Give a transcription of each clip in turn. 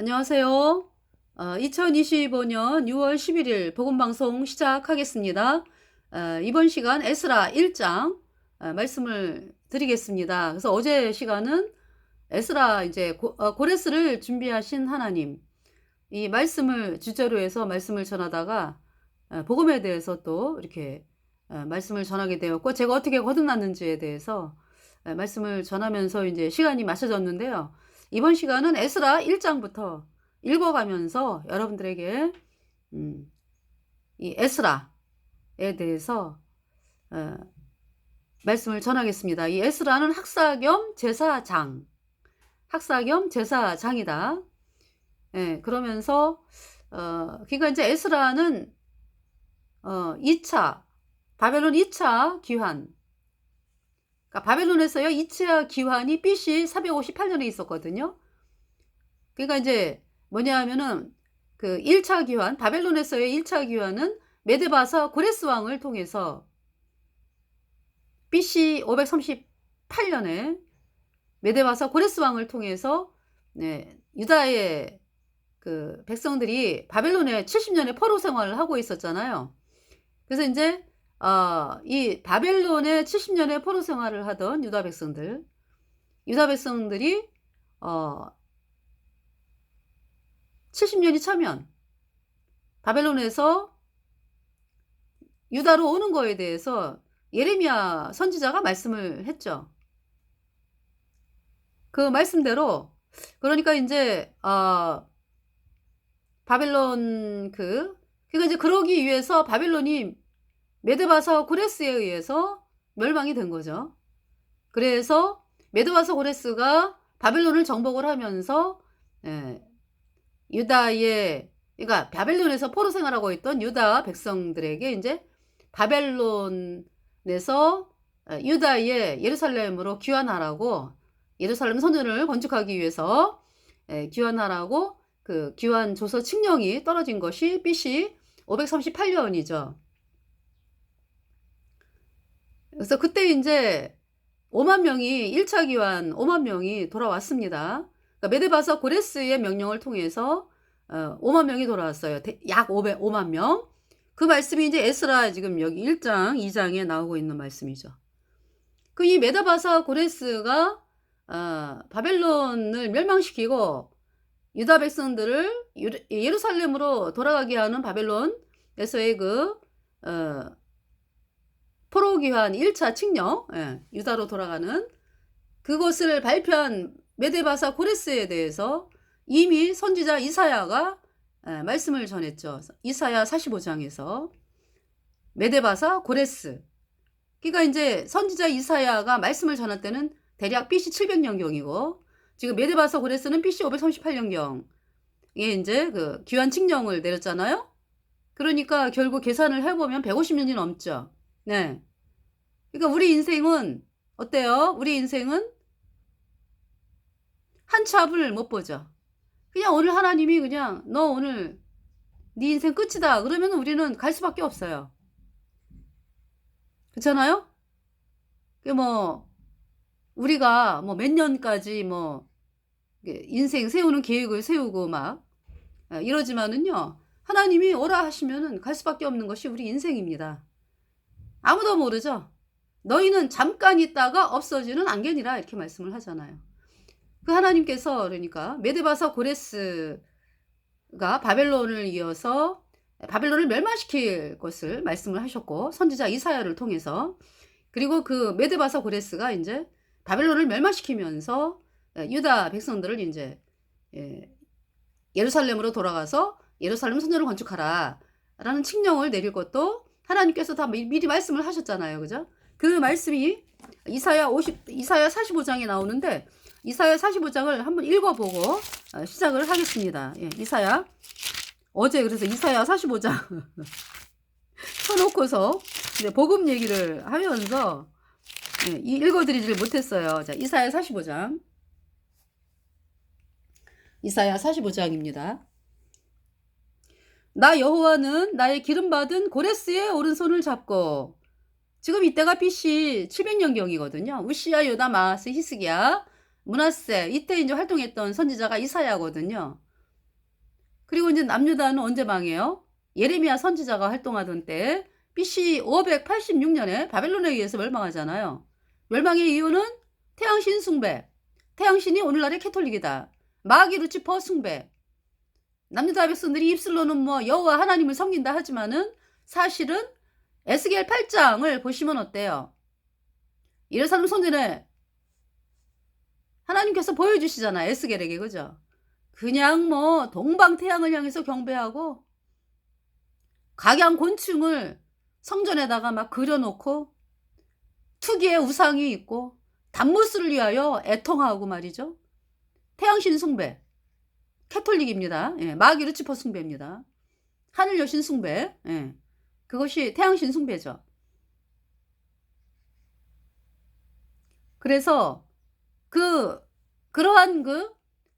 안녕하세요. 2025년 6월 11일 복음방송 시작하겠습니다. 이번 시간 에스라 1장 말씀을 드리겠습니다. 그래서 어제 시간은 에스라 이제 고레스를 준비하신 하나님, 이 말씀을 주제로 해서 말씀을 전하다가 복음에 대해서 또 이렇게 말씀을 전하게 되었고, 제가 어떻게 거듭났는지에 대해서 말씀을 전하면서 이제 시간이 맞춰졌는데요. 이번 시간은 에스라 1장부터 읽어가면서 여러분들에게 이 에스라에 대해서 말씀을 전하겠습니다. 이 에스라는 학사 겸 제사장이다. 예, 그러면서 그러니까 이제 에스라는 2차 바벨론 2차 귀환, 그러니까 바벨론에서요 2차 귀환이 BC 458년에 있었거든요. 그러니까 이제 뭐냐 하면은 그 1차 귀환, 바벨론에서의 1차 귀환은 메데바사 고레스 왕을 통해서 BC 538년에 메데바사 고레스 왕을 통해서 유다의 그 백성들이 바벨론에 70년의 포로 생활을 하고 있었잖아요. 그래서 이제 이 바벨론에 70년의 포로 생활을 하던 유다 백성들이 70년이 차면 바벨론에서 유다로 오는 거에 대해서 예레미야 선지자가 말씀을 했죠. 그 말씀대로, 그러니까 이제 바벨론 그러니까 이제 그러기 위해서 바벨론이 메드바사 고레스에 의해서 멸망이 된 거죠. 그래서 메드바사 고레스가 바벨론을 정복을 하면서 유다의, 그러니까 바벨론에서 포로 생활하고 있던 유다 백성들에게 이제 바벨론에서 유다의 예루살렘으로 귀환하라고, 예루살렘 성전을 건축하기 위해서 귀환하라고 그 귀환 조서 칙령이 떨어진 것이 BC 538년이죠. 그래서 그때 이제 5만 명이 1차 귀환 5만 명이 돌아왔습니다. 그러니까 메데바사 고레스의 명령을 통해서 5만 명이 돌아왔어요. 약 5만 명. 그 말씀이 이제 에스라 지금 여기 1장, 2장에 나오고 있는 말씀이죠. 그 이 메데바사 고레스가 바벨론을 멸망시키고 유다 백성들을 예루살렘으로 돌아가게 하는 바벨론에서의 그 포로 귀환 1차 칙령, 유다로 돌아가는 그것을 발표한 메데바사 고레스에 대해서 이미 선지자 이사야가 말씀을 전했죠. 이사야 45장에서 메데바사 고레스. 그러니까 이제 선지자 이사야가 말씀을 전할 때는 대략 BC 700년경이고 지금 메데바사 고레스는 BC 538년경에 이제 그 귀환 칙령을 내렸잖아요. 그러니까 결국 계산을 해보면 150년이 넘죠. 네. 그러니까 우리 인생은 어때요? 우리 인생은 한 치 앞을 못 보죠. 그냥 오늘 하나님이 그냥 너 오늘 네 인생 끝이다 그러면 우리는 갈 수밖에 없어요. 그렇잖아요? 뭐 우리가 뭐 몇 년까지 뭐 인생 세우는 계획을 세우고 막 이러지만은요, 하나님이 오라 하시면은 갈 수밖에 없는 것이 우리 인생입니다. 아무도 모르죠. 너희는 잠깐 있다가 없어지는 안개니라 이렇게 말씀을 하잖아요. 그 하나님께서 그러니까 메데바사 고레스가 바벨론을 이어서 바벨론을 멸망시킬 것을 말씀을 하셨고 선지자 이사야를 통해서, 그리고 그 메데바사 고레스가 이제 바벨론을 멸망시키면서 유다 백성들을 이제 예루살렘으로 돌아가서 예루살렘 성전을 건축하라 라는 칙령을 내릴 것도 하나님께서 다 미리 말씀을 하셨잖아요. 그죠? 그 말씀이 이사야 45장에 나오는데 이사야 45장을 한번 읽어보고 시작을 하겠습니다. 이사야, 어제 그래서 이사야 45장 쳐놓고서 복음 얘기를 하면서 읽어드리지를 못했어요. 자, 이사야 45장. 이사야 45장입니다. 나 여호와는 나의 기름받은 고레스의 오른손을 잡고, 지금 이때가 BC 700년경이거든요. 우시야, 요담, 아하스, 히스기야, 므낫세, 이때 이제 활동했던 선지자가 이사야거든요. 그리고 이제 남유다는 언제 망해요? 예레미야 선지자가 활동하던 때 BC 586년에 바벨론에 의해서 멸망하잖아요. 멸망의 이유는 태양신 숭배. 태양신이 오늘날의 캐톨릭이다. 마귀 루치퍼 숭배. 남유다 백성들이 입술로는 뭐 여호와 하나님을 섬긴다 하지만은 사실은 에스겔 8장을 보시면 어때요? 예루살렘 성전에 하나님께서 보여주시잖아요. 에스겔에게. 그죠? 그냥 뭐 동방태양을 향해서 경배하고 각양 곤충을 성전에다가 막 그려놓고 투기의 우상이 있고 단무스를 위하여 애통하고 말이죠. 태양신 숭배. 캐톨릭입니다. 예, 마귀 루치퍼 숭배입니다. 하늘 여신 숭배. 예, 그것이 태양신 숭배죠. 그래서 그러한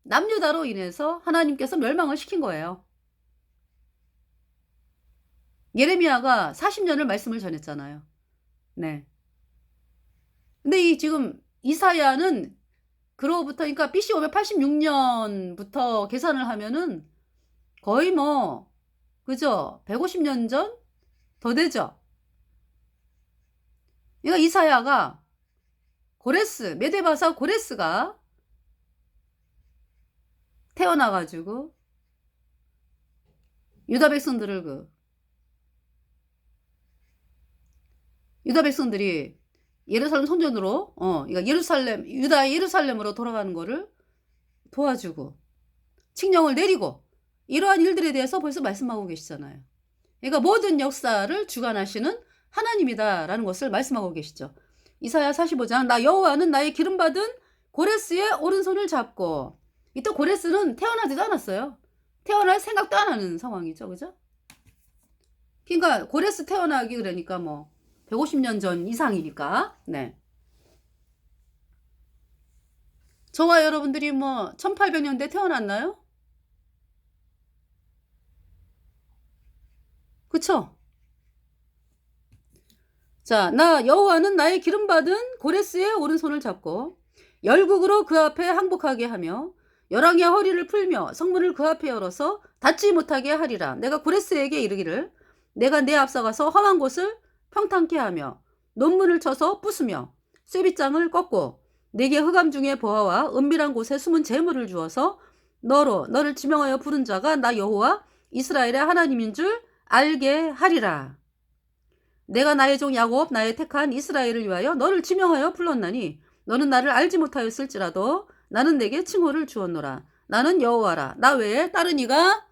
남유다로 인해서 하나님께서 멸망을 시킨 거예요. 예레미야가 40년을 말씀을 전했잖아요. 네. 근데 이 지금 이사야는 그로부터 그러니까 BC 586년부터 계산을 하면은 거의 뭐 그죠? 150년 전 더 되죠. 그러니까 이사야가 고레스, 메데바사 고레스가 태어나가지고 유다 백성들을 유다 백성들이 예루살렘 성전으로 그러니까 유다의 예루살렘으로 돌아가는 거를 도와주고 칙령을 내리고 이러한 일들에 대해서 벌써 말씀하고 계시잖아요. 그러니까 모든 역사를 주관하시는 하나님이다라는 것을 말씀하고 계시죠. 이사야 45장 나 여호와는 나의 기름받은 고레스의 오른손을 잡고 이때 고레스는 태어나지도 않았어요. 태어날 생각도 안 하는 상황이죠. 그죠? 그러니까 고레스 태어나기 그러니까 뭐 150년 전 이상이니까. 네. 저와 여러분들이 뭐 1800년대 태어났나요? 그쵸? 자, 나 여호와는 나의 기름받은 고레스의 오른손을 잡고 열국으로 그 앞에 항복하게 하며 열왕의 허리를 풀며 성문을 그 앞에 열어서 닫지 못하게 하리라. 내가 고레스에게 이르기를 내가 내 앞서가서 험한 곳을 평탄케 하며 논문을 쳐서 부수며 쇠빗장을 꺾고 내게 흑암 중에 보아와 은밀한 곳에 숨은 재물을 주어서 너를 지명하여 부른 자가 나 여호와 이스라엘의 하나님인 줄 알게 하리라. 내가 나의 종 야곱 나의 택한 이스라엘을 위하여 너를 지명하여 불렀나니 너는 나를 알지 못하였을지라도 나는 내게 칭호를 주었노라. 나는 여호와라. 나 외에 다른 이가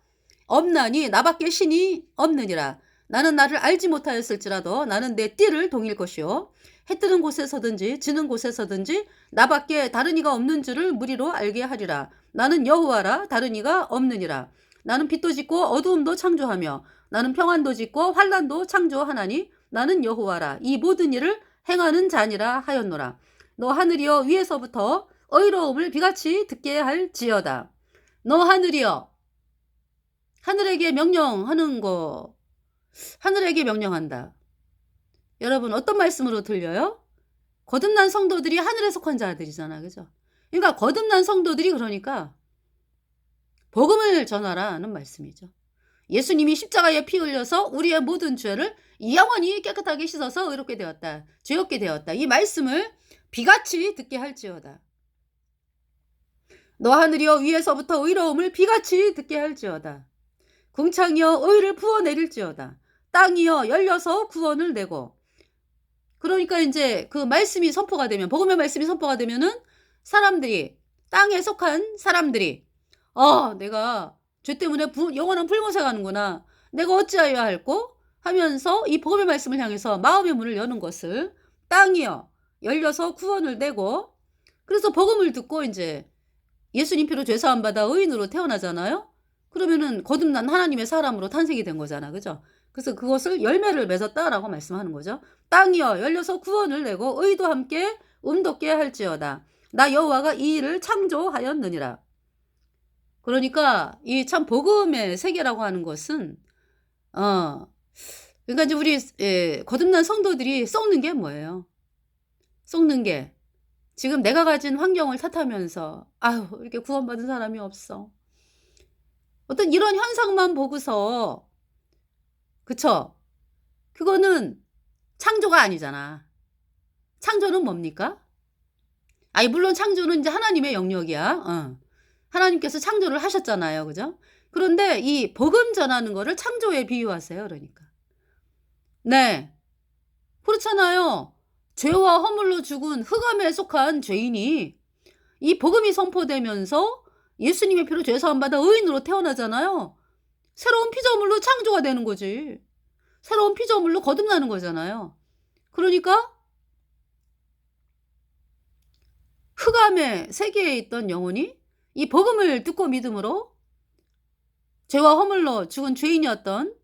없나니 나밖에 신이 없느니라. 나는 나를 알지 못하였을지라도 나는 내 띠를 동일 것이요 해 뜨는 곳에서든지 지는 곳에서든지 나밖에 다른 이가 없는 줄을 무리로 알게 하리라. 나는 여호와라. 다른 이가 없느니라. 나는 빛도 짓고 어두움도 창조하며 나는 평안도 짓고 환난도 창조하나니 나는 여호와라. 이 모든 일을 행하는 자니라 하였노라. 너 하늘이여 위에서부터 의로움을 비같이 듣게 할지어다. 너 하늘이여 하늘에게 명령하는 거 하늘에게 명령한다. 여러분 어떤 말씀으로 들려요? 거듭난 성도들이 하늘에 속한 자들이잖아. 그죠? 그러니까 거듭난 성도들이 그러니까 복음을 전하라는 말씀이죠. 예수님이 십자가에 피 흘려서 우리의 모든 죄를 영원히 깨끗하게 씻어서 의롭게 되었다. 죄 없게 되었다. 이 말씀을 비같이 듣게 할지어다. 너 하늘이여 위에서부터 의로움을 비같이 듣게 할지어다. 궁창이여 의를 부어내릴지어다. 땅이여 열려서 구원을 내고. 그러니까 이제 그 말씀이 선포가 되면 복음의 말씀이 선포가 되면은 사람들이 땅에 속한 사람들이 내가 죄 때문에 영원한 불못에 가는구나. 내가 어찌하여야 할꼬? 하면서 이 복음의 말씀을 향해서 마음의 문을 여는 것을 땅이여 열려서 구원을 내고 그래서 복음을 듣고 이제 예수님 피로 죄사함 받아 의인으로 태어나잖아요. 그러면은 거듭난 하나님의 사람으로 탄생이 된 거잖아. 그죠? 그래서 그것을 열매를 맺었다라고 말씀하는 거죠. 땅이여 열려서 구원을 내고 의도 함께 돋게 할지어다. 나 여호와가 이 일을 창조하였느니라. 그러니까 이 참 복음의 세계라고 하는 것은 그러니까 이제 우리 거듭난 성도들이 썩는 게 뭐예요? 썩는 게 지금 내가 가진 환경을 탓하면서 아유 이렇게 구원받은 사람이 없어. 어떤 이런 현상만 보고서 그쵸? 그거는 창조가 아니잖아. 창조는 뭡니까? 아이 물론 창조는 인제 하나님의 영역이야. 하나님께서 창조를 하셨잖아요. 그죠? 그런데 이 복음 전하는 거를 창조에 비유하세요 그러니까. 네. 그렇잖아요. 죄와 허물로 죽은 흑암에 속한 죄인이 이 복음이 선포되면서 예수님의 피로 죄 사함 받아 의인으로 태어나잖아요. 새로운 피조물로 창조가 되는 거지. 새로운 피조물로 거듭나는 거잖아요. 그러니까 흑암의 세계에 있던 영혼이 이 복음을 듣고 믿음으로 죄와 허물로 죽은 죄인이었던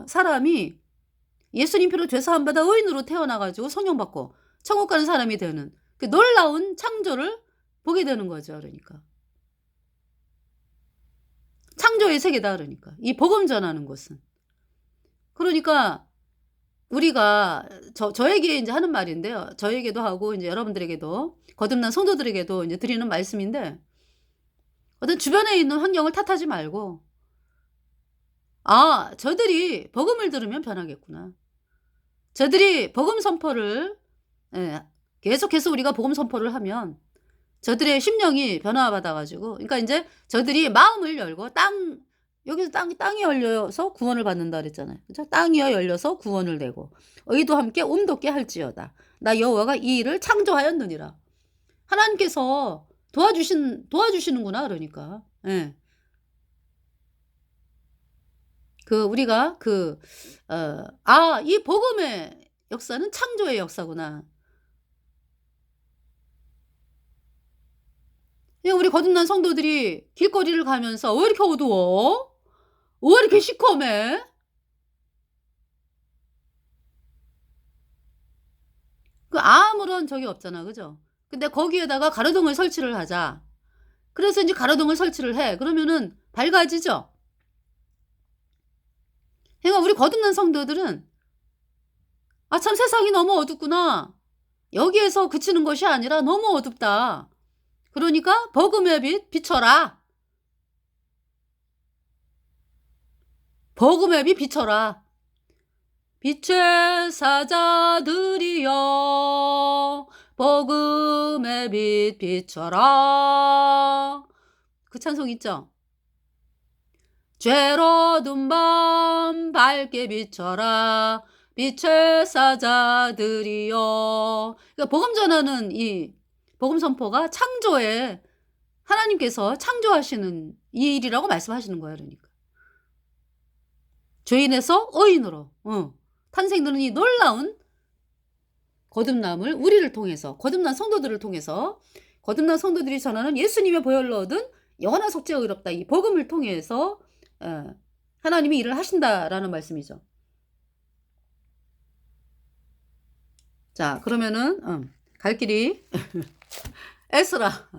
사람이 예수님 피로 죄 사함 받아 의인으로 태어나 가지고 성령받고 천국 가는 사람이 되는 그 놀라운 창조를 보게 되는 거죠 그러니까. 창조의 세계다 그러니까. 이 복음 전하는 곳은. 그러니까 우리가 저에게 인제 하는 말인데요. 저에게도 하고 인제 여러분들에게도 거듭난 성도들에게도 인제 드리는 말씀인데 어떤 주변에 있는 환경을 탓하지 말고 '아 저들이 복음을 들으면 변하겠구나. 저들이 복음 선포를 예 계속해서 우리가 복음 선포를 하면 저들의 심령이 변화받아 가지고 그러니까 인제 저들이 마음을 열고 여기서 땅이 열려서 구원을 받는다 그랬잖아요. 그죠? 땅이여 열려서 구원을 내고 의도 함께 온돋게 할지어다. 나 여호와가 이 일을 창조하였느니라. 하나님께서 도와주시는구나 그러니까. 예. 우리가 이 복음의 역사는 창조의 역사구나. 그냥 우리 거듭난 성도들이 길거리를 가면서 "왜 이렇게 어두워? 왜 이렇게 시커매?" 아무런 적이 없잖아. 그죠? 근데 거기에다가 가로등을 설치를 하자. 그래서 인제 가로등을 설치를 해. 그러면은 밝아지죠? 그러니까 우리 거듭난 성도들은 '아 참 세상이 너무 어둡구나. 여기에서 그치는 것이 아니라 너무 어둡다. 그러니까 복음의 빛 비춰라. 복음의 빛 비춰라. 빛의 사자들이여 복음의 빛 비춰라. 그 찬송 있죠? 죄로 어두운 밤 밝게 비춰라. 빛의 사자들이여. 그러니까 복음 전하는 이 복음 선포가 창조에 하나님께서 창조하시는 이 일이라고 말씀하시는 거예요 그러니까. 죄인에서 의인으로 탄생되는 이 놀라운 거듭남을 우리를 통해서 거듭난 성도들을 통해서 거듭난 성도들이 전하는 예수님의 보혈로 얻은 영원한 속죄가 의롭다. 이 복음을 통해서 하나님이 일을 하신다라는 말씀이죠. 자 그러면은 갈 길이 에스라.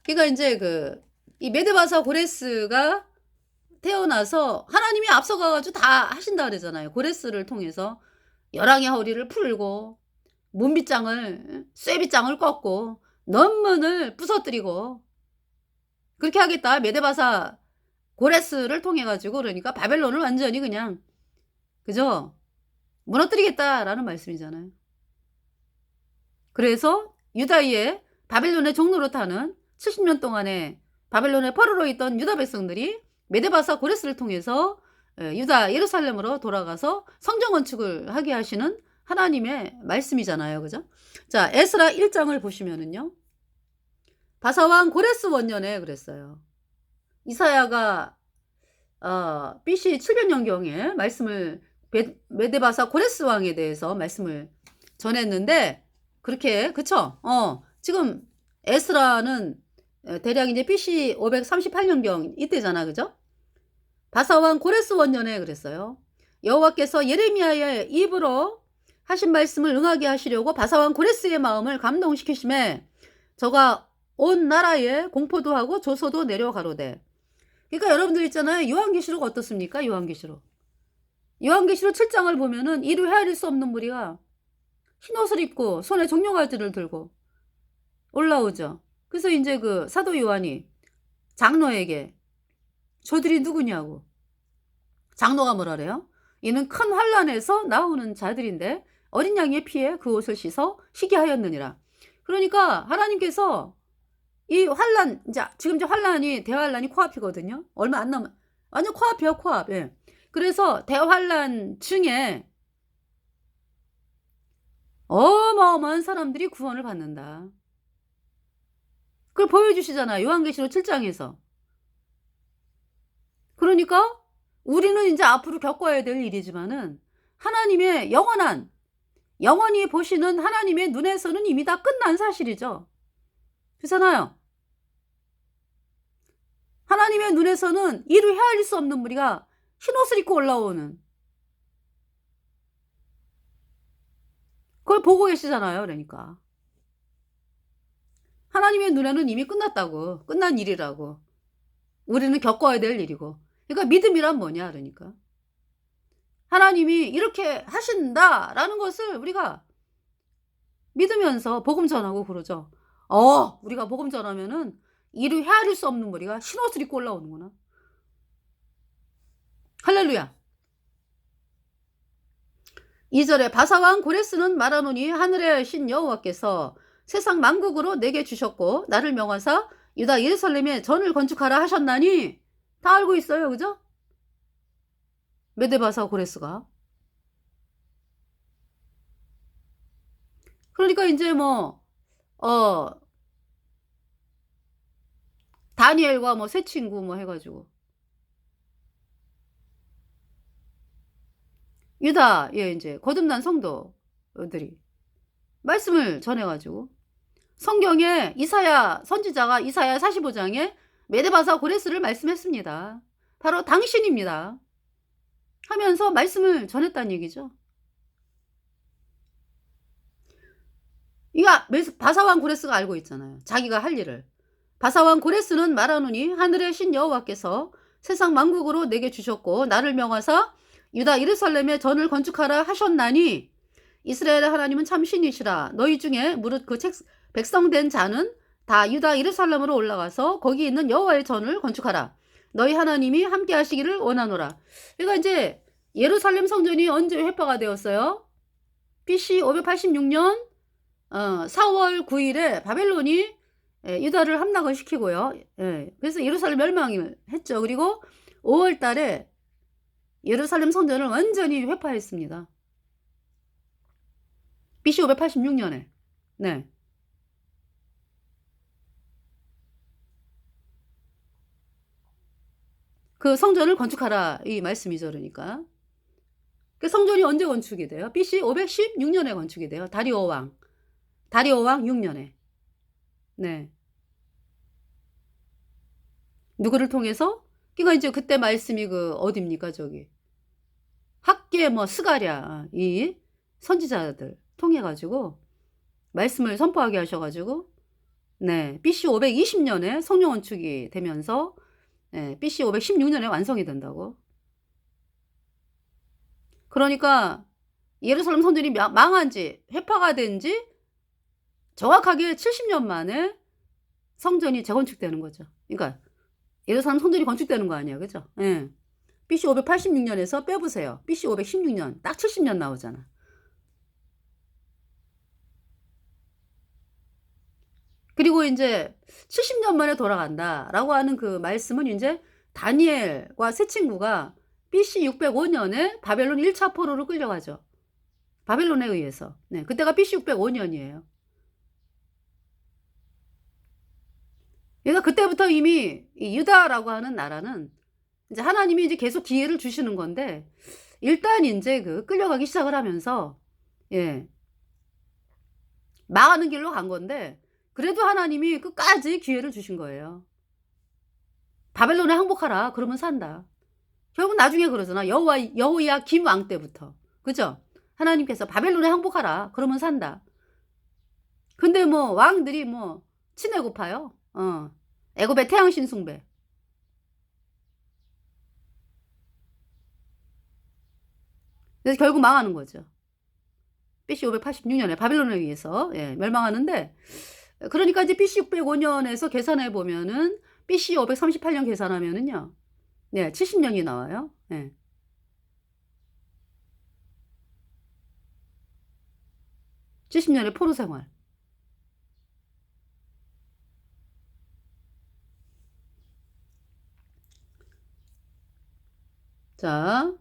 그러니까 인제 이 메데바사 고레스가 태어나서 하나님이 앞서가 가지고 다 하신다 그러잖아요. 고레스를 통해서 열왕의 허리를 풀고 문빗장을 쇠빗장을 꺾고 넘문을 부서뜨리고 그렇게 하겠다. 메데바사 고레스를 통해 가지고 그러니까 바벨론을 완전히 그냥 그죠? 무너뜨리겠다라는 말씀이잖아요. 그래서 유다의 바벨론의 종로로 타는 70년 동안에 바벨론에 포로로 있던 유다 백성들이 메데바사 고레스를 통해서 유다 예루살렘으로 돌아가서 성전 건축을 하게 하시는 하나님의 말씀이잖아요. 그죠? 자, 에스라 1장을 보시면은요. 바사왕 고레스 원년에 그랬어요. 이사야가 BC 700년경에 말씀을 메데바사 고레스 왕에 대해서 말씀을 전했는데 그렇게 그쵸? 지금 에스라는 대략 이제 BC 538년경 이때잖아. 그죠? 바사왕 고레스 원년에 그랬어요. 여호와께서 예레미야의 입으로 하신 말씀을 응하게 하시려고 바사왕 고레스의 마음을 감동시키심에 저가 온 나라에 공포도 하고 조소도 내려가로되. 그러니까 여러분들 있잖아요. 요한계시록 어떻습니까? 요한계시록 7장을 보면은 이루 헤아릴 수 없는 무리가 흰옷을 입고 손에 종려가지를 들고 올라오죠. 그래서 이제 사도 요한이 장로에게 저들이 누구냐고. 장로가 뭐라 그래요? 이는 큰 환란에서 나오는 자들인데 어린 양의 피에 그 옷을 씻어 희게 하였느니라. 그러니까 하나님께서 이 환란, 지금 이제 환란이, 대환란이 코앞이거든요. 얼마 안 남아, 완전 코앞이야, 코앞. 예. 그래서 대환란 중에 어마어마한 사람들이 구원을 받는다. 그걸 보여주시잖아요. 요한계시록 7장에서. 그러니까 우리는 이제 앞으로 겪어야 될 일이지만은 하나님의 영원히 보시는 하나님의 눈에서는 이미 다 끝난 사실이죠. 그렇잖아요. 하나님의 눈에서는 이를 헤아릴 수 없는 무리가 흰옷을 입고 올라오는, 그걸 보고 계시잖아요. 그러니까 하나님의 눈에는 이미 끝났다고, 끝난 일이라고. 우리는 겪어야 될 일이고. 그러니까 믿음이란 뭐냐, 그러니까 하나님이 이렇게 하신다라는 것을 우리가 믿으면서 복음 전하고 그러죠. 우리가 복음 전하면은 이를 헤아릴 수 없는 무리가 흰옷을 입고 올라오는구나. 할렐루야. 2절에 바사왕 고레스는 말하노니 하늘의 신 여호와께서 세상 만국으로 내게 주셨고 나를 명하사 유다 예루살렘에 전을 건축하라 하셨나니. 다 알고 있어요. 그죠? 메데바사 고레스가. 그러니까 이제 다니엘과 새 친구 해가지고 유다에 이제 거듭난 성도들이 말씀을 전해가지고 성경에 이사야 선지자가 이사야 45장에 메데바사 고레스를 말씀했습니다. 바로 당신입니다. 하면서 말씀을 전했다는 얘기죠. 이거 바사왕 고레스가 알고 있잖아요. 자기가 할 일을. 바사왕 고레스는 말하노니 하늘의 신 여호와께서 세상 만국으로 내게 주셨고 나를 명하사 유다 예루살렘에 전을 건축하라 하셨나니 이스라엘의 하나님은 참 신이시라. 너희 중에 무릇 그 백성된 자는 다 유다 예루살렘으로 올라가서 거기 있는 여호와의 전을 건축하라. 너희 하나님이 함께 하시기를 원하노라. 그러니까 이제 예루살렘 성전이 언제 회파가 되었어요? BC 586년 4월 9일에 바벨론이 유다를 함락을 시키고요. 그래서 예루살렘 멸망을 했죠. 그리고 5월 달에 예루살렘 성전을 완전히 회파했습니다. BC 586년에. 네. 그 성전을 건축하라 이 말씀이죠. 그러니까 그 성전이 언제 건축이 돼요? BC 516년에 건축이 돼요. 다리오 왕 6년에. 네. 누구를 통해서? 그러니까 이제 그때 말씀이 어딥니까? 저기 학계 스가랴 이 선지자들 통해 가지고 말씀을 선포하게 하셔가지고 네, BC 520년에 성령 건축이 되면서 BC 516년에 완성이 된다고. 그러니까 예루살렘 성전이 망한지 회파가 된지 정확하게 70년 만에 성전이 재건축되는 거죠. 그러니까 예루살렘 성전이 건축되는 거 아니야, 그죠? 예. BC 586년에서 빼보세요. BC 516년 딱 70년 나오잖아. 그리고 이제 70년 만에 돌아간다라고 하는 그 말씀은 이제 다니엘과 세 친구가 BC 605년에 바벨론 1차 포로로 끌려가죠. 바벨론에 의해서. 네, 그때가 BC 605년이에요. 그러니까 그때부터 이미 이 유다라고 하는 나라는 이제 하나님이 이제 계속 기회를 주시는 건데 일단 이제 끌려가기 시작을 하면서 망하는 길로 간 건데 그래도 하나님이 끝까지 기회를 주신 거예요. 바벨론에 항복하라. 그러면 산다. 결국 나중에 그러잖아. 여호야김 왕 때부터. 그죠? 하나님께서 바벨론에 항복하라. 그러면 산다. 근데 왕들이 친애 고파요. 애굽의 태양신 숭배. 그래서 결국 망하는 거죠. BC 586년에 바벨론에 의해서 멸망하는데 그러니까 이제 BC 605년에서 계산해 보면은 BC 538년 계산하면은요. 네, 70년이 나와요. 네. 70년의 포로 생활. 자,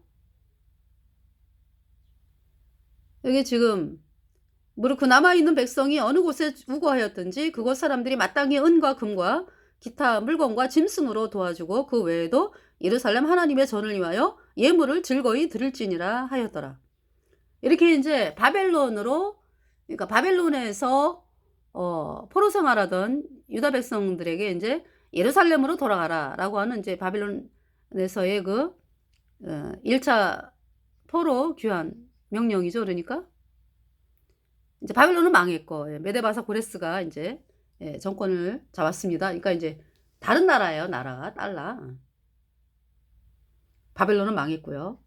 여기 지금 무릇 그 남아있는 백성이 어느 곳에 우거하였든지 그곳 사람들이 마땅히 은과 금과 기타 물건과 짐승으로 도와주고 그 외에도 예루살렘 하나님의 전을 위하여 예물을 즐거이 드릴지니라 하였더라. 이렇게 이제 바벨론으로, 그러니까 바벨론에서 포로 생활하던 유다 백성들에게 이제 예루살렘으로 돌아가라라고 하는 이제 바벨론에서의 그 1차 포로 귀환 명령이죠. 그러니까 이제 바벨론은 망했고 메데바사 고레스가 이제 정권을 잡았습니다. 그러니까 이제 다른 나라예요. 나라가 달라. 바벨론은 망했고요.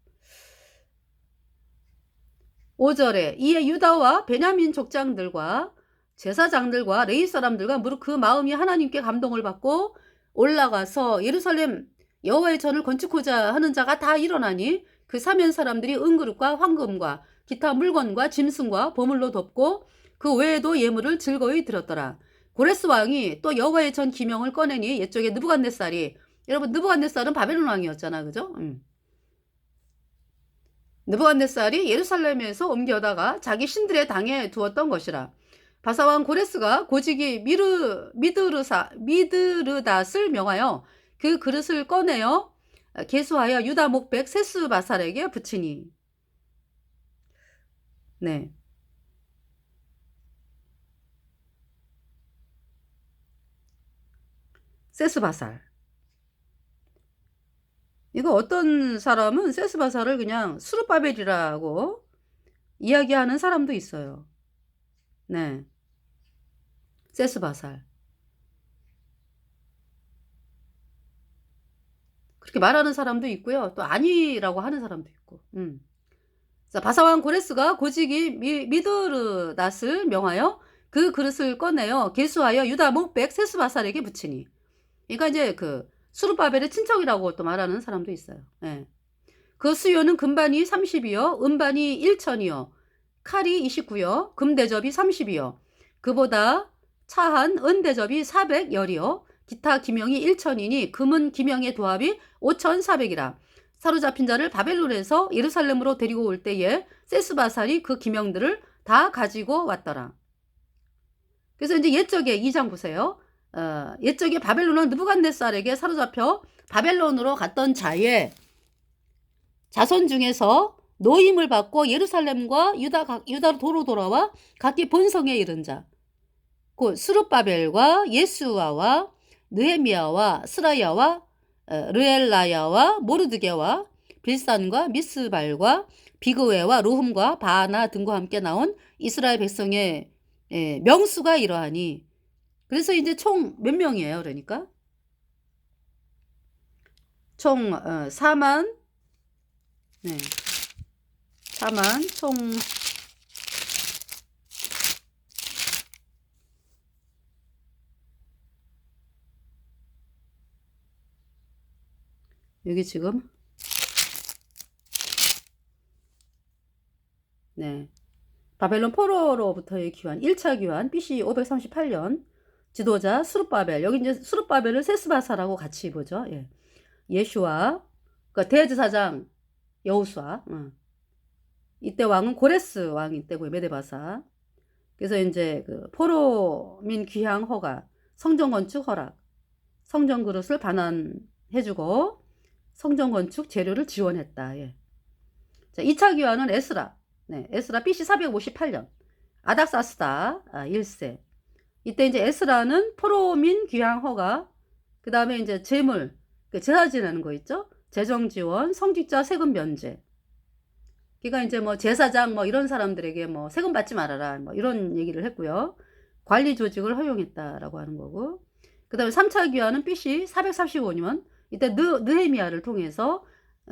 5절에 이에 유다와 베냐민 족장들과 제사장들과 레위 사람들과 무릇 그 마음이 하나님께 감동을 받고 올라가서 예루살렘 여호와의 전을 건축하자 하는 자가 다 일어나니 그 사면 사람들이 은그릇과 황금과 기타 물건과 짐승과 보물로 덮고 그 외에도 예물을 즐거이 드렸더라. 고레스 왕이 또 여호와의 전 기명을 꺼내니 옛적에 느부갓네살이, 여러분 느부갓네살은 바벨론 왕이었잖아, 그죠? 느부갓네살이 예루살렘에서 옮겨다가 자기 신들의 당에 두었던 것이라. 바사왕 고레스가 고직이 미드르닷을 명하여 그 그릇을 꺼내어 계수하여 유다 목백 세스바살에게 붙이니. 네. 세스바살. 이거 어떤 사람은 세스바살을 그냥 수르바벨이라고 이야기하는 사람도 있어요. 네. 세스바살. 그렇게 말하는 사람도 있고요. 또 아니라고 하는 사람도 있고. 자, 바사왕 고레스가 고직이 미드르닷을 명하여 그 그릇을 꺼내어 계수하여 유다 목백 세스바살에게 붙이니. 그러니까 이제 그 수르바벨의 친척이라고 또 말하는 사람도 있어요. 예. 그 수요는 금반이 30이요, 은반이 1천이요, 칼이 29요, 금대접이 30이요, 그보다 차한 은대접이 400열이요, 기타 기명이 1천이니 금은 기명의 도합이 5,400이라. 사로잡힌 자를 바벨론에서 예루살렘으로 데리고 올 때에 세스바살이 그 기명들을 다 가지고 왔더라. 그래서 이제 옛적에 2장 보세요. 옛적에 바벨론은 느부갓네살에게 사로잡혀 바벨론으로 갔던 자의 자손 중에서 노임을 받고 예루살렘과 유다로 도로 돌아와 각기 본성에 이른 자, 곧 스룹바벨과 예수아와 느헤미야와 스라야와 르엘라야와 모르드게와 빌산과 미스발과 비그웨와 루흠과 바하나 등과 함께 나온 이스라엘 백성의 명수가 이러하니. 그래서 이제 총 몇 명이에요? 그러니까 총 4만, 네, 4만 총 여기 지금 네, 바벨론 포로로부터의 귀환, 1차 귀환 BC 538년 지도자 스룹바벨. 여기 이제 스룹바벨을 세스바사라고 같이 보죠. 예. 예슈아, 그러니까 대제사장 여호수아. 이때 왕은 고레스 왕이 때고요. 메데바사. 그래서 이제 그 포로민 귀향 허가, 성전 건축 허락, 성전 그릇을 반환해주고 성전 건축 재료를 지원했다. 예. 자, 2차 귀환은 에스라. 네, 에스라 BC 458년 아닥사스다 1세. 이때 이제 에스라는 포로민 귀향 허가, 그 다음에 이제 재물, 제사 지내는 거 있죠? 재정 지원, 성직자 세금 면제. 그러니까 이제 뭐 제사장 뭐 이런 사람들에게 뭐 세금 받지 말아라 뭐 이런 얘기를 했고요. 관리 조직을 허용했다라고 하는 거고. 그 다음에 3차 귀환은 BC 435년 이때 느헤미야를 통해서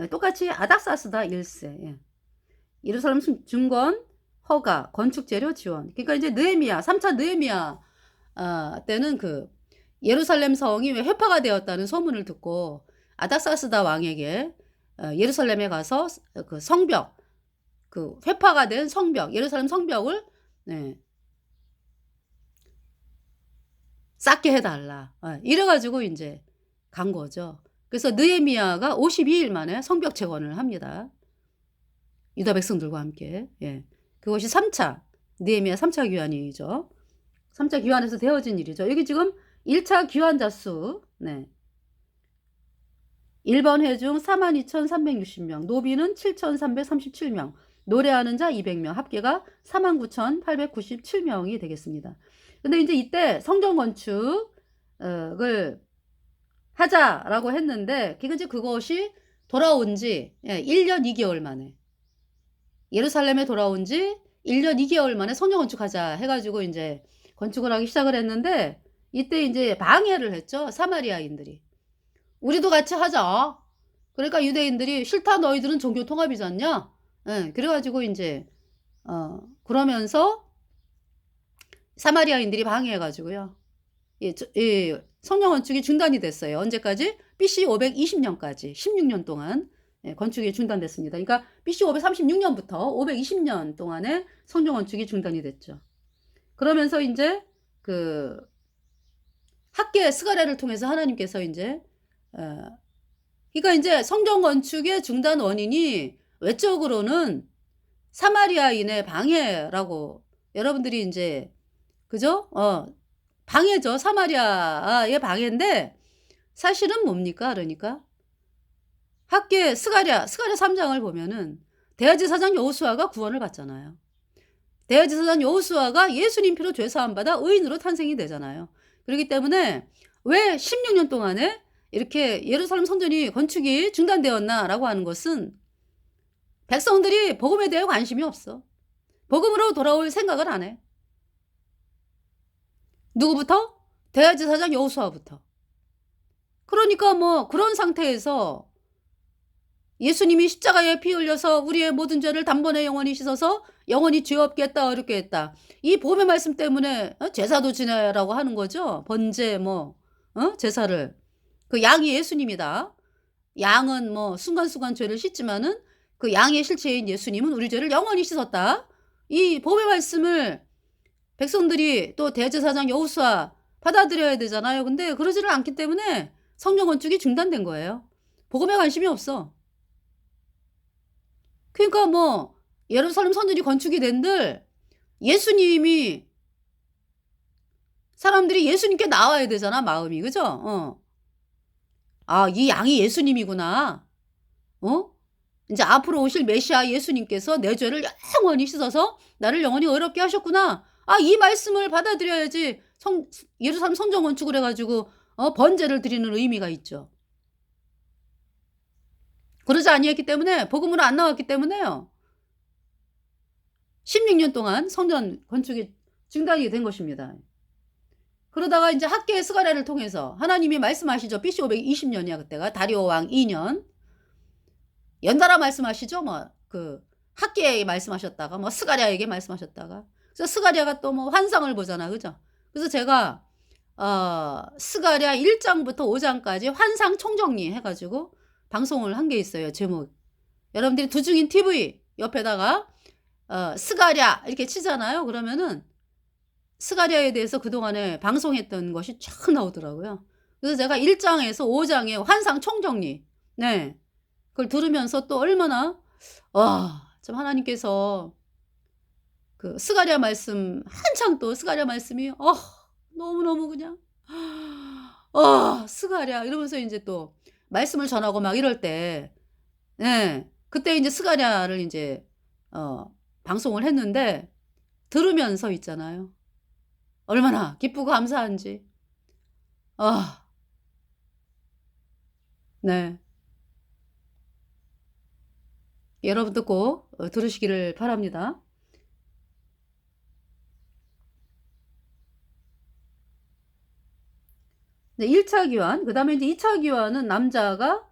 똑같이 아닥사스다 1세. 예. 예루살렘 중건 허가, 건축 재료 지원. 그러니까 이제 느헤미야, 3차 느헤미야 때는 그 예루살렘 성이 왜 회파가 되었다는 소문을 듣고 아닥사스다 왕에게 예루살렘에 가서 그 성벽, 그 회파가 된 성벽, 예루살렘 성벽을 네, 쌓게 해달라. 이래 가지고 이제 간 거죠. 그래서 느헤미야가 52일 만에 성벽 재건을 합니다. 유다 백성들과 함께. 예. 그것이 3차 느헤미야 3차 귀환이죠. 3차 귀환에서 되어진 일이죠. 여기 지금 1차 귀환자 수. 네. 1번 회중 42,360명, 노비는 7,337명, 노래하는 자 200명, 합계가 49,897명이 되겠습니다. 근데 이제 이때 성전 건축을 하자라고 했는데, 이제 그것이 돌아온 지 1년 2개월 만에, 예루살렘에 돌아온 지 1년 2개월 만에 성전 건축하자 해가지고 이제 건축을 하기 시작을 했는데, 이때 이제 방해를 했죠. 사마리아인들이. 우리도 같이 하자. 그러니까 유대인들이 싫다, 너희들은 종교 통합이지 않냐? 예, 그래가지고 이제 그러면서 사마리아인들이 방해해가지고요. 이 성령 건축이 중단이 됐어요. 언제까지? BC 520년까지 16년 동안 건축이 중단됐습니다. 그러니까 BC 536년부터 520년 동안에 성령 건축이 중단이 됐죠. 그러면서 이제 그 학계 스가랴를 통해서 하나님께서 이제 그러니까 이제 성전 건축의 중단 원인이 외적으로는 사마리아인의 방해라고 여러분들이 이제 그죠? 방해죠. 사마리아의 방해인데 사실은 뭡니까? 그러니까 학계 스가랴 3장을 보면은 대제사장 여호수아가 구원을 받잖아요. 대제사장 여호수아가 예수님 피로 죄 사함 받아 의인으로 탄생이 되잖아요. 그렇기 때문에 왜 16년 동안에 이렇게 예루살렘 성전이 건축이 중단되었나라고 하는 것은 백성들이 복음에 대해 관심이 없어. 복음으로 돌아올 생각을 안 해. 누구부터? 대제사장 여호수아부터. 그러니까 뭐 그런 상태에서 예수님이 십자가에 피 흘려서 우리의 모든 죄를 단번에 영원히 씻어서 영원히 죄 없게 했다, 어렵게 했다. 이 복음의 말씀 때문에 제사도 지내라고 하는 거죠. 번제 제사를. 그 양이 예수님이다. 양은 뭐 순간순간 죄를 씻지만은 그 양의 실체인 예수님은 우리 죄를 영원히 씻었다. 이 복음의 말씀을 백성들이 또 대제사장 여호수아 받아들여야 되잖아요. 근데 그러지를 않기 때문에 성전 건축이 중단된 거예요. 복음에 관심이 없어. 그러니까 뭐 예루살렘 성전이 건축이 된들 예수님이 사람들이 예수님께 나와야 되잖아, 마음이. 그죠? 이 양이 예수님이구나. 이제 앞으로 오실 메시아 예수님께서 내 죄를 영원히 씻어서 나를 영원히 의롭게 하셨구나. 이 말씀을 받아들여야지 예루살렘 성전 건축을 해가지고 번제를 드리는 의미가 있죠. 그러지 아니했기 때문에, 복음으로 안 나왔기 때문에요. 16년 동안 성전 건축이 중단이 된 것입니다. 그러다가 이제 학계의 스가랴를 통해서 하나님이 말씀하시죠. BC 520년이야 그때가. 다리오 왕 2년. 연달아 말씀하시죠. 뭐 그 학계에 말씀하셨다가 뭐 스가랴에게 말씀하셨다가. 그래서 스가랴가 또 뭐 환상을 보잖아. 그죠? 그래서 제가 스가랴 1장부터 5장까지 환상 총정리 해가지고 방송을 한 게 있어요. 제목. 여러분들이 두중인 TV 옆에다가 스가랴 이렇게 치잖아요. 그러면은 스가랴에 대해서 그동안에 방송했던 것이 쫙 나오더라고요. 그래서 제가 1장에서 5장의 환상 총정리, 네, 그걸 들으면서 또 얼마나 참 하나님께서 그 스가랴 말씀 한창 또 스가랴 말씀이 너무너무 그냥 스가랴 이러면서 이제 또 말씀을 전하고 막 이럴 때, 네, 그때 이제 스가랴를 이제 방송을 했는데 들으면서 있잖아요. 얼마나 기쁘고 감사한지. 네. 여러분도 꼭 들으시기를 바랍니다. 네, 1차 귀환. 그 다음에 이제 2차 귀환은 남자가,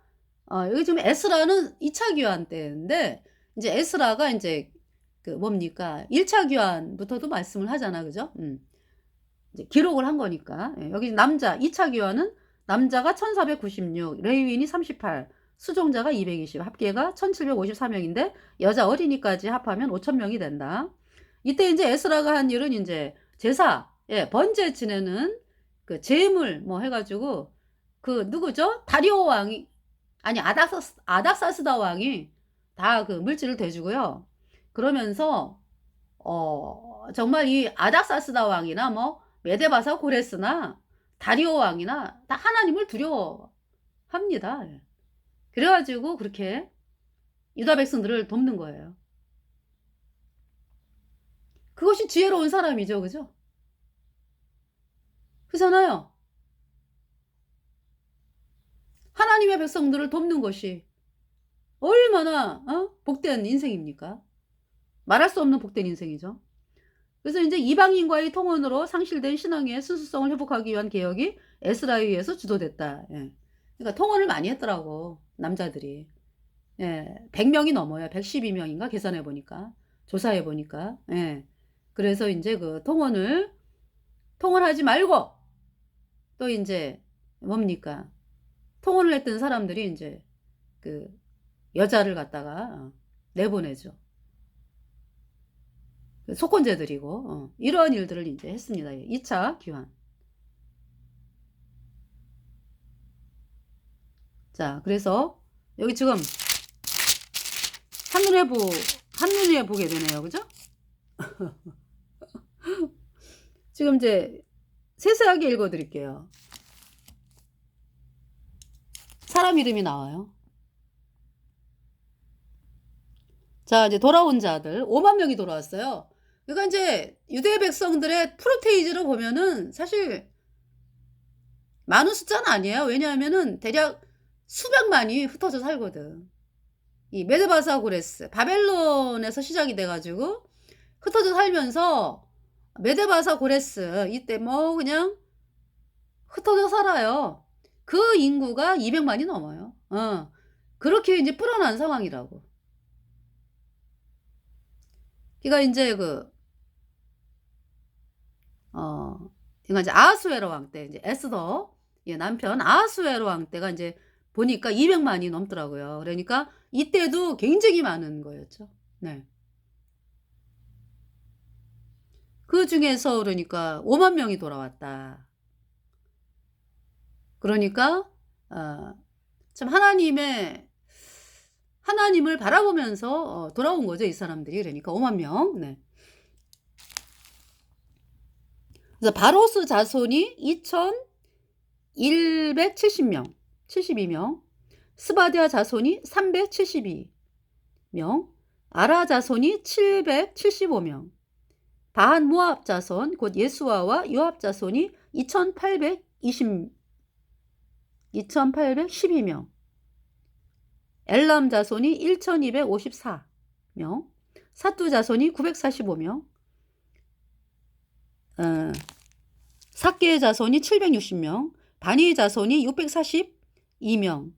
여기 지금 에스라는 2차 귀환 때인데, 이제 에스라가 이제 그 뭡니까? 1차 귀환부터도 말씀을 하잖아. 그죠? 이제 기록을 한 거니까. 예, 여기 남자 2차 기원은 남자가 1496, 레위인이 38, 수종자가 220, 합계가 1754명인데 여자 어린이까지 합하면 5000명이 된다. 이때 이제 에스라가 한 일은 이제 제사, 예, 번제 지내는 그 제물 뭐 해가지고 그 누구죠? 다리오 왕이 아니 아닥사스다 왕이 다 그 물질을 대주고요. 그러면서 정말 이 아닥사스다 왕이나 뭐 메데바사 고레스나 다리오 왕이나 다 하나님을 두려워합니다. 예. 그래가지고 그렇게 유다 백성들을 돕는 거예요. 그것이 지혜로운 사람이죠, 그죠? 그잖아요. 하나님의 백성들을 돕는 것이 얼마나 복된 인생입니까? 말할 수 없는 복된 인생이죠. 그래서 이제 이방인과의 통혼으로 상실된 신앙의 순수성을 회복하기 위한 개혁이 에스라에 의해서 주도됐다. 예. 그러니까 통혼을 많이 했더라고, 남자들이. 예, 100명이 넘어요. 112명인가 계산해 보니까, 조사해 보니까. 예. 그래서 이제 그 통혼하지 말고 또 이제 뭡니까? 통혼을 했던 사람들이 이제 그 여자를 갖다가 내보내죠. 속건제들이고 이러한 일들을 이제 했습니다. 2차 귀환. 자, 그래서 여기 지금 한눈에 보게 되네요. 그죠? 지금 이제 세세하게 읽어 드릴게요. 사람 이름이 나와요. 자, 이제 돌아온 자들 5만 명이 돌아왔어요. 그러니까 이제 유대 백성들의 프로테이지를 보면은 사실 많은 숫자는 아니에요. 왜냐하면은 대략 수백만이 흩어져 살거든. 이 메데바사 고레스, 바벨론에서 시작이 돼가지고 흩어져 살면서 메데바사 고레스 이때 뭐 그냥 흩어져 살아요. 그 인구가 200만이 넘어요. 그렇게 이제 불어난 상황이라고. 그러니까 이제 그러니까 이제 아하수에로 왕 때 이제 에스더 남편 아하수에로 왕 때가 이제 보니까 200만이 넘더라고요. 그러니까 이때도 굉장히 많은 거였죠. 네. 그 중에서 그러니까 5만 명이 돌아왔다. 그러니까 참 하나님을 바라보면서 돌아온 거죠, 이 사람들이. 그러니까 5만 명. 네. 그래서 바로스 자손이 2170명, 72명, 스바디아 자손이 372명, 아라 자손이 775명, 바한 모압 자손, 곧 예수아와 요압 자손이 2812명, 엘람 자손이 1254명, 사뚜 자손이 945명, 삭개 자손이 760명, 바니 자손이 642명,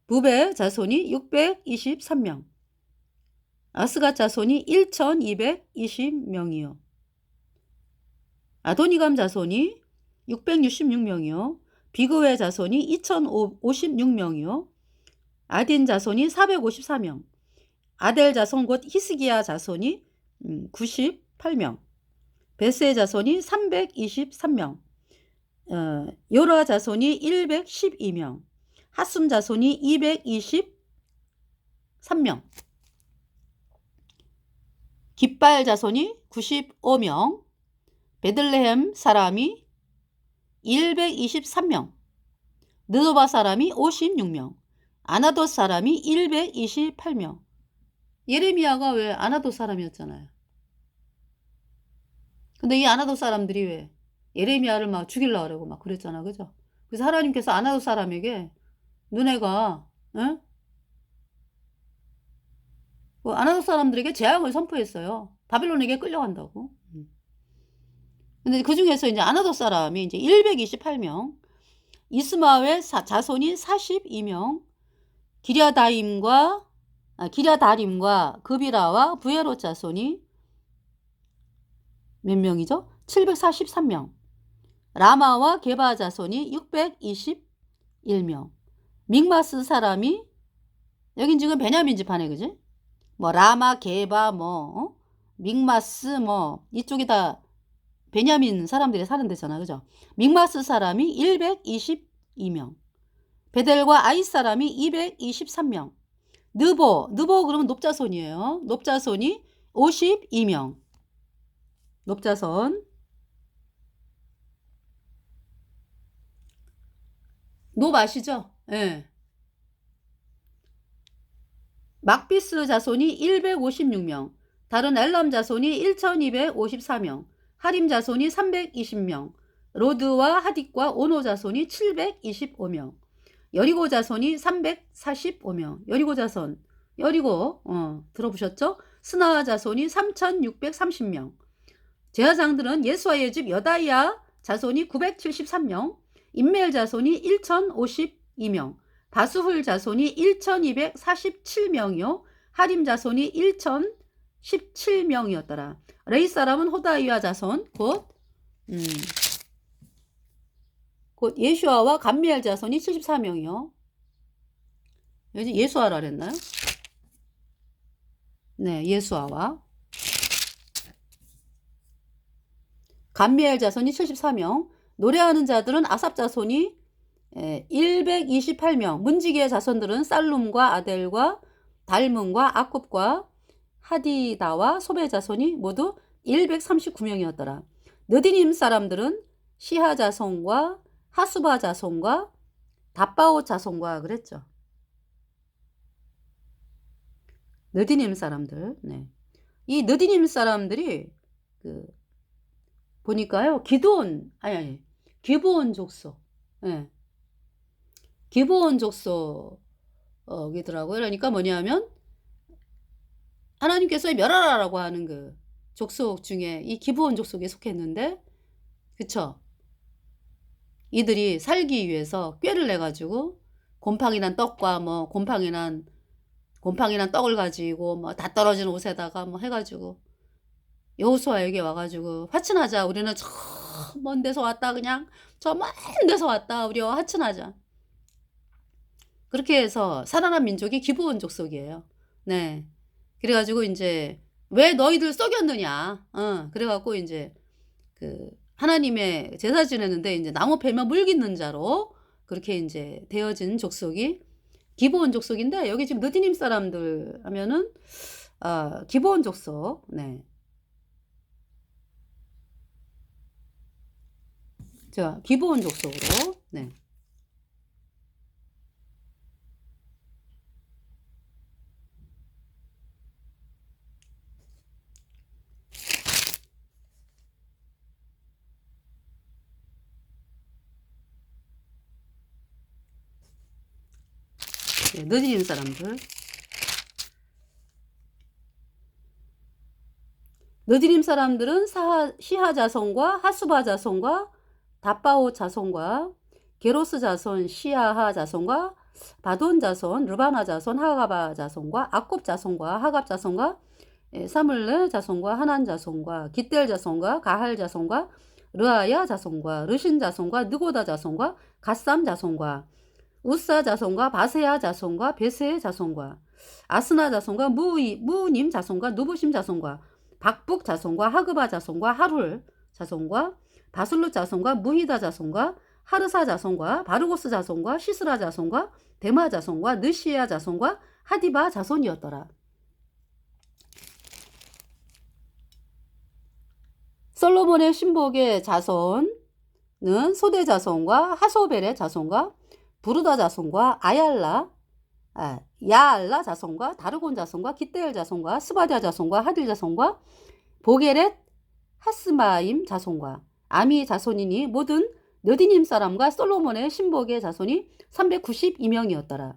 부베 자손이 623명, 아스갓 자손이 1220명이요. 아도니감 자손이 666명이요. 비그웨 자손이 2056명이요. 아딘 자손이 454명, 아델 자손 곧 히스기야 자손이 98명, 베스의 자손이 323명, 요라 자손이 112명, 하숨 자손이 223명, 깃발 자손이 95명, 베들레헴 사람이 123명, 느도바 사람이 56명, 아나돗 사람이 128명. 예레미야가 왜 아나돗 사람이었잖아요. 근데 이 아나돗 사람들이 왜 예레미야를 막 죽이려고 그러고 막 그랬잖아. 그죠? 그래서 하나님께서 아나돗 사람에게 너네가 아나돗 사람들에게 재앙을 선포했어요. 바빌론에게 끌려간다고. 근데 그 중에서 이제 아나돗 사람이 이제 128명, 이스마엘 자손이 42명, 기랴다림과 그비라와 부에롯 자손이 몇 명이죠? 743명. 라마와 게바 자손이 621명. 믹마스 사람이 여긴 지금 베냐민 집안에 그지? 뭐 라마, 게바, 뭐 믹마스 뭐 이쪽이 다 베냐민 사람들이 사는 데잖아, 그죠? 믹마스 사람이 122명. 베델과 아이 사람이 223명. 느보 그러면 높자손이에요. 높자손이 52명. 높자손. 높 아시죠? 예. 막비스 자손이 156명. 다른 엘람 자손이 1254명. 하림 자손이 320명. 로드와 하딕과 오노 자손이 725명. 여리고 자손이 345명. 여리고 자손. 여리고 들어보셨죠? 스나 자손이 3630명. 제사장들은 예수아의 집 여다이아 자손이 973명. 임멜 자손이 1052명. 바수훌 자손이 1247명이요. 하림 자손이 1017명이었더라. 레이 사람은 호다이와 자손 곧 예슈아와 감미엘 자손이 74명이요. 여기 예수아라 그랬나요? 네, 예수아와 감미엘 자손이 74명. 노래하는 자들은 아삽 자손이 128명. 문지기의 자손들은 살룸과 아델과 달문과 아굽과 하디다와 소베 자손이 모두 139명이었더라. 느디님 사람들은 시하 자손과 하수바 자손과 다바오 자손과 그랬죠. 느디님 사람들. 네. 이 느디님 사람들이 보니까요. 기브온 족속. 네. 기브온 족속이더라고요. 그러니까 뭐냐면 하나님께서 멸하라라고 하는 그 족속 중에 이 기브온 족속에 속했는데, 그쵸? 이들이 살기 위해서 꾀를 내가지고 곰팡이 난 떡과 뭐 곰팡이 난 떡을 가지고 뭐 다 떨어진 옷에다가 뭐 해가지고 여호수아에게 와가지고 화친하자. 우리는 저 먼 데서 왔다. 그냥 저 먼 데서 왔다. 우리와 화친하자. 그렇게 해서 살아난 민족이 기브온 족속이에요. 네. 그래가지고 이제 왜 너희들 썩였느냐. 그래갖고 이제 하나님의 제사 지내는데 이제 나무 패면 물 깃는 자로 그렇게 이제 되어진 족속이 기브온 족속인데, 여기 지금 느디님 사람들 하면은 기브온 족속. 네. 자, 기브온 족속으로. 네. 네, 느디님 사람들. 느디님 사람들은 시하 자손과 하수바 자손과 다바오 자손과 게로스 자손, 시아하 자손과 바돈 자손, 르바나 자손, 하가바 자손과 아굽 자손과 하갑 자손과 사물레 자손과 하난 자손과 깃델 자손과 가할 자손과 르아야 자손과 르신 자손과 느고다 자손과 갓삼 자손과 우사 자손과 바세야 자손과 베세 자손과 아스나 자손과 무님 자손과 누부심 자손과 박북 자손과 하그바 자손과 하룰 자손과 바술루 자손과 무히다 자손과 하르사 자손과 바르고스 자손과 시스라 자손과 데마 자손과 느시야 자손과 하디바 자손이었더라. 솔로몬의 신복의 자손은 소대 자손과 하소벨의 자손과 부르다 자손과 야알라 자손과 다르곤 자손과 깃데엘 자손과 스바디아 자손과 하딜 자손과 보게렛 하스마임 자손과 아미 자손이니 모든 느디님 사람과 솔로몬의 신복의 자손이 392명이었더라.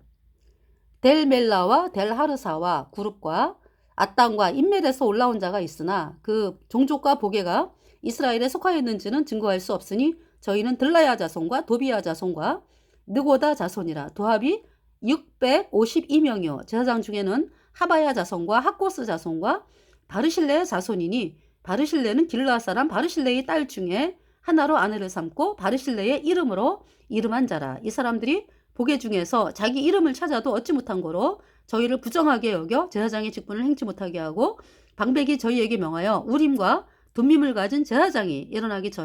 델멜라와 델하르사와 구룹과 아땅과 인멜에서 올라온 자가 있으나 그 종족과 보게가 이스라엘에 속하였는지는 증거할 수 없으니 저희는 들라야 자손과 도비야 자손과 느고다 자손이라. 도합이 652명이요. 제사장 중에는 하바야 자손과 하코스 자손과 바르실레의 자손이니 바르실레는 길르앗 사람 바르실레의 딸 중에 하나로 아내를 삼고 바르실레의 이름으로 이름한 자라. 이 사람들이 보게 중에서 자기 이름을 찾아도 얻지 못한 거로 저희를 부정하게 여겨 제사장의 직분을 행치 못하게 하고 방백이 저희에게 명하여 우림과 둠밈을 가진 제사장이 일어나기 전에